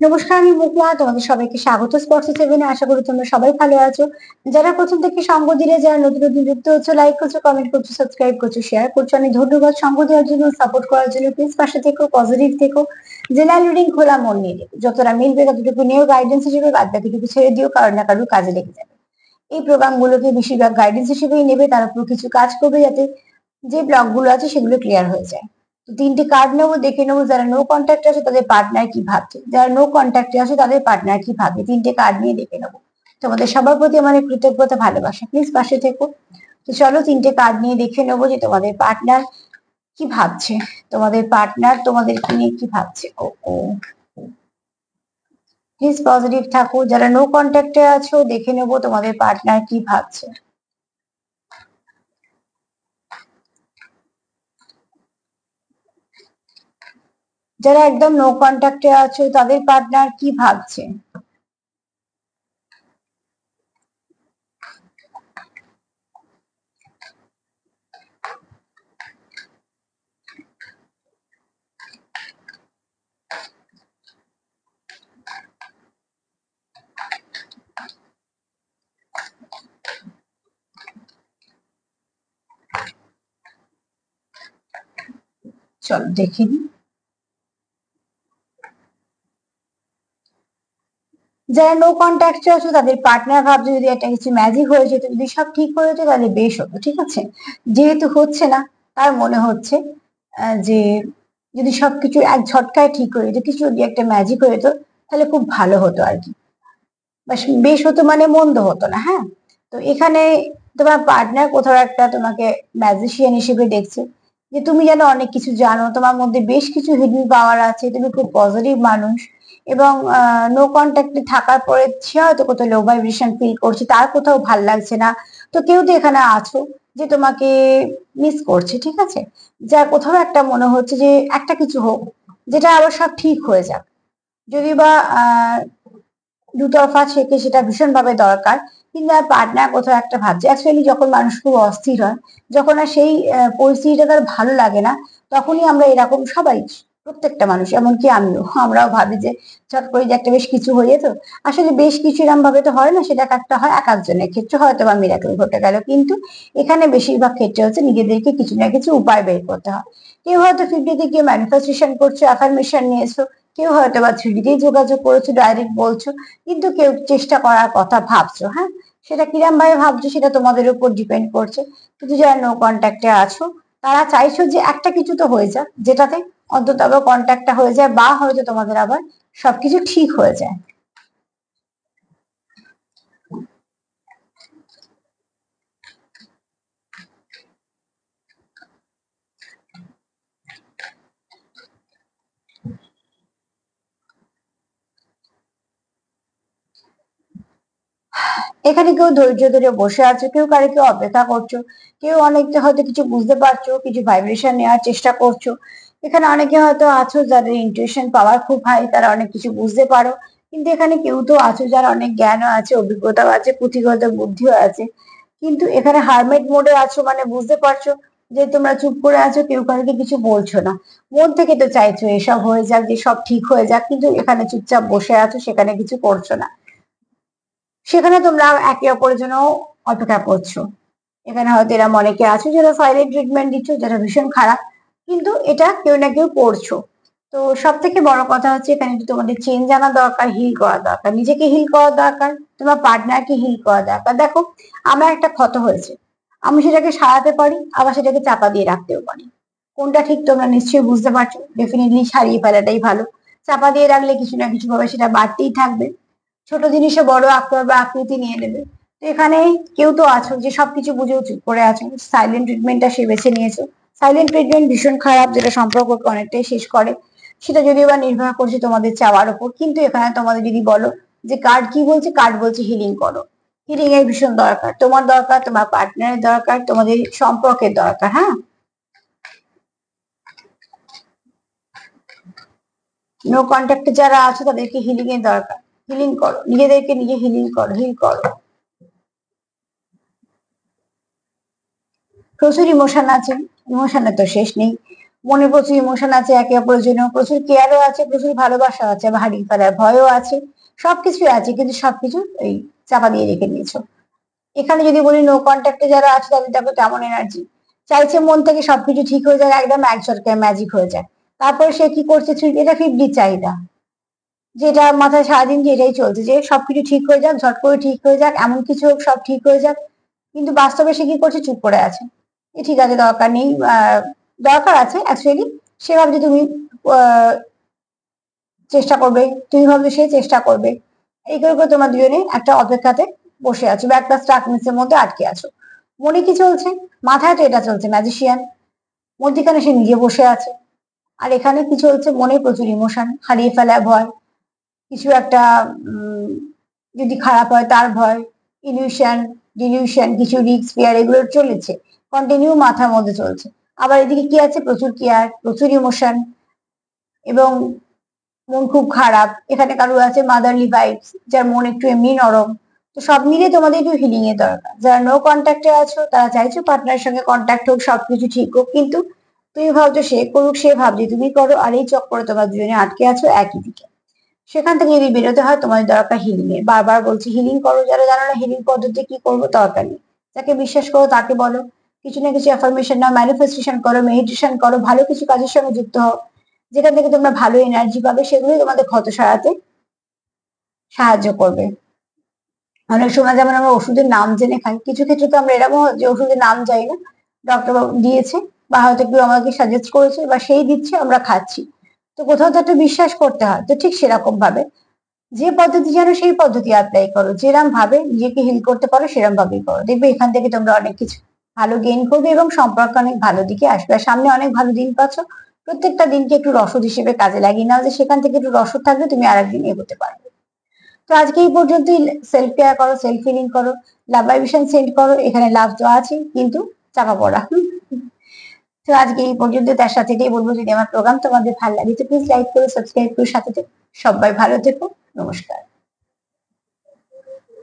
নমস্কার, আমি মুকলা। তোমাদের সবাইকে স্বাগত স্পর্শ সেভেনে। আশা করি তোমরা সবাই ভালো আছো। যারা প্রথম থেকে সঙ্গ দিলে, যারা নতুন নতুন যুক্ত হচ্ছে, লাইক করছো, কমেন্ট করছো, সাবস্ক্রাইব করছো, শেয়ার করছো, অনেক ধন্যবাদ সঙ্গ দেওয়ার জন্য, সাপোর্ট করার জন্য। প্লিজ পাশে থেকো, পজিটিভ থেকো। জেনারেল রিডিং খোলা মন নিয়ে দেখো, যতটা মিলবে ততটুকু নিয়েও গাইডেন্স হিসেবে, বাদ বাকিটুকু ছেড়ে দিও, কারো না কারোর কাজে লেগে যাবে। এই প্রোগ্রামগুলোকে বেশিরভাগ গাইডেন্স হিসেবেই নেবে, তার উপর কিছু কাজ করবে যাতে যে ব্লকগুলো আছে সেগুলো ক্লিয়ার হয়ে যায়। তো তিনটে কার্ড নেবো, দেখে নেবো যারা নো কন্ট্যাক্ট আছে তাদের পার্টনার কি ভাবছে, যারা নো কন্ট্যাক্টে আছে তাদের পার্টনার কি ভাববে। তিনটে কার্ড নিয়ে দেখে নেবো। তোমাদের সবার প্রতি আমার কৃতজ্ঞতা, ভালোবাসা। প্লিজ পাশে থেকো। তো চলো তিনটে কার্ড নিয়ে দেখে নেবো যে তোমাদের পার্টনার কি ভাবছে। তোমাদের পার্টনার তোমাদেরকে নিয়ে কি ভাবছে। ও ও প্লিজ পজিটিভ থাকো। যারা নো কন্ট্যাক্টে আছো, দেখে নেবো তোমাদের পার্টনার কি ভাবছে। যারা একদম নো কন্ট্যাক্টে আছো তাদের পার্টনার কি ভাবছে। চলো দেখে নিই। যারা নো কন্ট্যাক্টে আছো তাদের পার্টনার ভাবছে যদি একটা কিছু ম্যাজিক হয়ে যেত, যদি সব ঠিক হয়ে যেত তাহলে বেশ হতো। ঠিক আছে, যেহেতু হচ্ছে না, তার মনে হচ্ছে যে যদি সবকিছু এক ঝটকায় ঠিক হয়ে যেত, কিছু যদি একটা ম্যাজিক হয়ে যেত তাহলে খুব ভালো হতো আর কি। বেশ হতো মানে মন্দ হতো না। হ্যাঁ, তো এখানে তোমার পার্টনার কোথাও একটা তোমাকে ম্যাজিশিয়ান হিসেবে দেখছে, যে তুমি যেন অনেক কিছু জানো, তোমার মধ্যে বেশ কিছু হিডেন পাওয়ার আছে, তুমি খুব পজিটিভ মানুষ। এবং নো কন্ট্যাক্টে থাকার পরে সে হয়তো কোথাও লো ভাইব্রেশন ফিল করছে, তার কোথাও ভাল লাগছে না। তো কেউ তো এখানে আছো যে তোমাকে মিস করছে। ঠিক আছে, যার কোথাও একটা মনে হচ্ছে যে একটা কিছু হোক, যেটা আরো সব ঠিক হয়ে যাক। যদি বা দুতরফা থেকে সেটা ভীষণভাবে দরকার। কিন্তু আর পার্টনার কোথাও একটা ভাবছে। অ্যাকচুয়ালি যখন মানুষ খুব অস্থির হয়, যখন আর সেই পরিস্থিতিটা তার ভালো লাগে না, তখনই আমরা এরকম সবাই, প্রত্যেকটা মানুষ, এমনকি আমিও, আমরাও ভাবি যে চট করে যে একটা বেশ কিছু হয়ে যেত। আসলে বেশ কিছু এরকম ভাবে তো হয় না, সেটা একটা হয় এক একজনের ক্ষেত্রে, হয়তো বা মিরাকেল ঘটে গেল। কিন্তু এখানে বেশিরভাগ ক্ষেত্রে হচ্ছে নিজেদেরকে কিছু না কিছু উপায় বের করতে হয়। কেউ হয়তো 50 কেউ ম্যানিফেস্টেশন করছো, অ্যাফার্মেশন নিয়েছো, কেউ হয়তো বা 3D যোগাযোগ করেছো, ডাইরেক্ট বলছো, কিন্তু কেউ চেষ্টা করার কথা ভাবছো। হ্যাঁ, সেটা কিরম ভাবে ভাবছো সেটা তোমাদের উপর ডিপেন্ড করছে। কিন্তু যারা নো কন্ট্যাক্টে আছো তারা চাইছো যে একটা কিছু তো হয়ে যাক, যেটাতে অন্তত কন্ট্যাক্টটা হয়ে যায়, বা হয়তো তোমাদের আবার সবকিছু ঠিক হয়ে যায়। এখানে কেউ ধৈর্য ধরে বসে আছো, কেউ কারো কেউ অপেক্ষা করছো, কেউ অনেকটা হয়তো কিছু বুঝতে পারছো, কিছু ভাইব্রেশন নেওয়ার চেষ্টা করছো। এখানে অনেকে হয়তো আছো যাদের ইনটিউশন পাওয়ার খুব হাই, তারা অনেক কিছু বুঝতে পারো। কিন্তু এখানে কেউ তো আছো যার অনেক জ্ঞানও আছে, অভিজ্ঞতাও আছে, পুঁথিগত বুদ্ধিও আছে। কিন্তু এখানে হারমেট মোডে আছো, মানে বুঝতে পারছো যে তোমরা চুপ করে আছো, কেউ কারোকে কিছু বলছো না। মন থেকে তো চাইছো এসব হয়ে যাক, যে সব ঠিক হয়ে যাক, কিন্তু এখানে চুপচাপ বসে আছো, সেখানে কিছু করছো না। সেখানে তোমরা একে অপরের জন্য অপেক্ষা করছো। এখানে হয়তো এরকম অনেকে আছে যারা সাইলেন্ট ট্রিটমেন্ট দিচ্ছ, যারা ভীষণ খারাপ, কিন্তু এটা কেউ না কেউ করছো। তো সব থেকে বড় কথা হচ্ছে এখানে একটু তোমাদের চেঞ্জ আনা দরকার, হিল করা দরকার, নিজেকে হিল করা দরকার, তোমার পার্টনারকে হিল করা দরকার। দেখো, আমার একটা ক্ষত হয়েছে, আমি সেটাকে সারাতে পারি, আবার সেটাকে চাপা দিয়ে রাখতেও পারি। কোনটা ঠিক তোমরা নিশ্চয়ই বুঝতে পারছো। ডেফিনেটলি সারিয়ে ফেলাটাই ভালো। চাপা দিয়ে রাখলে কিছু না কিছু ভাবে সেটা বাড়তেই থাকবে, ছোট জিনিসে বড় আকার বা আকৃতি নিয়ে নেবে। তো এখানে কেউ তো আছো যে সবকিছু বুঝেও চুপ করে আছো, সাইলেন্ট ট্রিটমেন্টটা সে বেছে নিয়েছো। সাইলেন্ট ট্রিটমেন্ট ভীষণ খারাপ, যেটা সম্পর্ককে অনেকটাই শেষ করে। সেটা যদিও বা নির্ভর করছে তোমাদের চাওয়ার উপর। কিন্তু এখানে তোমাদের যদি বলো যে কার্ড কি বলছে, কার্ড বলছে হিলিং করো। হিলিং এর ভীষণ দরকার, তোমার দরকার, তোমার পার্টনারের দরকার, তোমাদের সম্পর্কের দরকার। হ্যাঁ, নো কন্ট্যাক্টে যারা আছে তাদেরকে হিলিং এর দরকার। হিলিং করো, নিজেদেরকে নিজে হিলিং করো, হিল করো। প্রচুর ইমোশন আছে, ইমোশনের তো শেষ নেই। মনে প্রচুর ইমোশন আছে, একে অপরের জন্য প্রচুর কেয়ারও আছে, প্রচুর ভালোবাসা আছে, আবার হারিয়ে ফেলার ভয়ও আছে, সবকিছুই আছে, কিন্তু সবকিছু এই চাপা দিয়ে রেখে দিয়েছো। এখানে যদি বলি নো কন্ট্যাক্টে যারা আছে তাদের দেখো কেমন এনার্জি, চাইছে মন থেকে সবকিছু ঠিক হয়ে যায়, একদম এক ঝটকায় ম্যাজিক হয়ে যায়। তারপরে সে কি করছে, এটা 50 চাহিদা, যেটা মাথায় সারাদিন যেটাই চলছে, যে সবকিছু ঠিক হয়ে যাক, ঝট করে ঠিক হয়ে যাক, এমন কিছু হোক সব ঠিক হয়ে যাক। কিন্তু বাস্তবে সে কি করছে, চুপ করে আছে। ঠিক আছে, দরকার নেই, দরকার আছে অ্যাকচুয়ালি। সে ভাবছে তুমি চেষ্টা করবে, তুমি ভাবছো সে চেষ্টা করবে। এই করে করে তোমরা দুজনে একটা অপেক্ষাতে বসে আছো বা একটা স্টাকনেসের মধ্যে আটকে আছো। মনে কি চলছে, মাথায় তো এটা চলছে ম্যাজিশিয়ান, মধ্যিখানে সে নিজে বসে আছে। আর এখানে কি চলছে, মনে প্রচুর ইমোশন, হারিয়ে ফেলা ভয়, কিছু একটা যদি খারাপ হয় তার ভয়, ইলিউশন, ডিলিউশন, কিছু রিস্ক ফিয়ার, এগুলো চলেছে কন্টিনিউ মাথার মধ্যে চলছে। আবার এদিকে কি আছে, প্রচুর কেয়ার, প্রচুর ইমোশন, এবং মন খুব খারাপ। এখানে কারো আছে মাদারলি ভাইবস, যার মন একটু এমনি নরম। তো সব মিলে তোমাদের একটু হিলিং এর দরকার। যারা নো কন্ট্যাক্টে আছো তারা চাইছো পার্টনারের সঙ্গে কন্ট্যাক্ট হোক, সবকিছু ঠিক হোক, কিন্তু তুমি ভাবছো সে করুক, সে ভাবছে তুমি করো, আর এই চক্করে তোমরা দুজনে আটকে আছো একই দিকে। সেখান থেকে যদি বেরোতে হয় তোমাদের দরকার হিলিং এর। বারবার বলছি হিলিং করো, যারা জানো না হিলিং পদ্ধতি কি করবো, দরকার নেই, যাকে বিশ্বাস করো তাকে বলো, কিছু না কিছু অ্যাফার্মেশন নাও, ম্যানিফেস্টেশন করো, মেডিটেশন করো, ভালো কিছু কাজের সঙ্গে যুক্ত হও, যেখান থেকে তোমরা ভালো এনার্জি পাবে, সেগুলোই তোমাদের ক্ষত সারাতে সাহায্য করবে। অনেক সময় যেমন আমরা ওষুধের নাম জেনে খাই, কিছু ক্ষেত্রে তো আমরা এরকম যে ওষুধের নাম জানি না, ডক্টর বাবু দিয়েছে বা হয়তো কেউ আমাকে সাজেস্ট করেছে বা সেই দিচ্ছে, আমরা খাচ্ছি। তো কোথাও তো একটা বিশ্বাস করতে হয়, তো ঠিক সেরকম ভাবে যে পদ্ধতি জানো সেই পদ্ধতি অ্যাপ্লাই করো, যেরকম ভাবে নিজেকে হিল করতে পারো সেরকম ভাবেই করো, দেখবে এখান থেকে তোমরা অনেক কিছু ভালো গেইন করবে এবং সম্পর্ক অনেক ভালো দিকে আসবে। আর সামনে অনেক ভালো দিন পাচ্ছ, প্রত্যেকটা দিনকে একটু রসদ হিসেবে কাজে লাগিয়ে নাও, যে সেখান থেকে একটু রসদ থাকবে, তুমি আরেকদিন এগোতে পারবে। তো আজকে এই পর্যন্তই। সেলফ কেয়ার করো, সেলফ হিলিং করো, লাভ ভাইব্রেশন সেন্ড করো, এখানে লাভ তো আছে কিন্তু চাপা পড়া। তো আজকে এই পর্যন্ত, তার সাথে এটাই বলবো, যদি আমার প্রোগ্রাম তোমাদের ভালো লাগে তো প্লিজ লাইক করো, সাবস্ক্রাইব করো, সাথে থেকো। সবাই ভালো থেকো, নমস্কার।